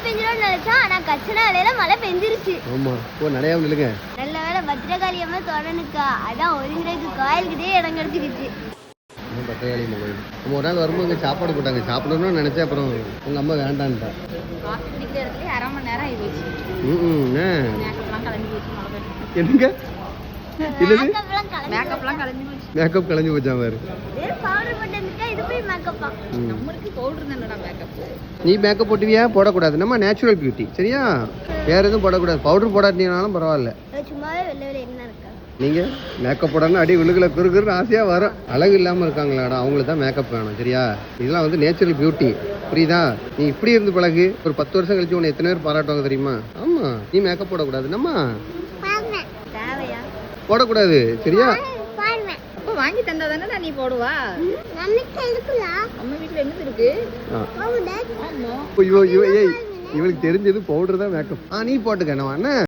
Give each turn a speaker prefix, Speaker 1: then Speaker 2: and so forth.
Speaker 1: பெஞ்சிரும் நினைச்சோம். ஆனா கச்சனா வேலையில மழை பெஞ்சிருச்சு.
Speaker 2: ஆமா ஓ நடையாம நில்லுங்க.
Speaker 1: நல்ல வேலை பத்திரகாளி அம்மா தொடனுக்கா. அதான் ஒதுங்கிறதுக்கு கோயில்கிட்டே இடம் கிடைச்சிருச்சு.
Speaker 2: பத்திரகாளி அம்மா கோயில். நம்ம ஒரு நாள் வரும்போது இங்கே சாப்பாடு போட்டாங்க. சாப்பிடணும்னு நினைச்சேன். அப்புறம் உங்க அம்மா வேண்டான்ட்டா.
Speaker 1: காஃபி குடிக்கிறதுக்கு 1/2 மணி நேரம் ஆயிடுச்சு. மேக்கப்லாம் கலந்து போச்சு.
Speaker 2: என்னங்க
Speaker 1: மேக்கப்லாம் கலந்து போச்சு.
Speaker 2: மேக்கப் கலைஞ்சு போச்சா பாரு.
Speaker 1: பவுடர் போட்டதுக்கா இது போய் மேக்கப்பா. நம்மளுக்கு பவுடர் தானடா மேக்கப்.
Speaker 2: நீ மேக்கப் போட்டுவியா? போடக்கூடாது. நம்ம நேச்சுரல் பியூட்டி சரியா? வேற எதுவும் போடக்கூடாது. பவுடர் போடாட்டினாலும் பரவாயில்ல.
Speaker 1: சும்மாவே வெளில வெளில என்ன இருக்கா?
Speaker 2: நீங்க மேக்கப் போடணும் அடி விழுகுல குறுகுறுன்னு ஆசையா வரும். அழகு இல்லாம இருக்காங்களாடா அவங்களுக்கு தான் மேக்கப் வேணும் சரியா? இதெல்லாம் வந்து நேச்சுரல் பியூட்டி புரியுதா? நீ இப்படி இருந்து பழகு. ஒரு 10 வருஷம் கழிச்சு உன்னை எத்தனை பேர் பாராட்டுவாங்க தெரியுமா? ஆமா நீ மேக்கப் போடக்கூடாது. நம்ம
Speaker 1: தேவையா?
Speaker 2: போடக்கூடாது சரியா?
Speaker 1: அப்ப வாங்கி தந்தா தானே நீ போடுவா? நம்ம வீட்டுல என்ன இருக்கு?
Speaker 2: ஐயோ இவளுக்கு தெரிஞ்சது பவுடர் தான் மேக்கப். நீ போட்டுக்க. நான்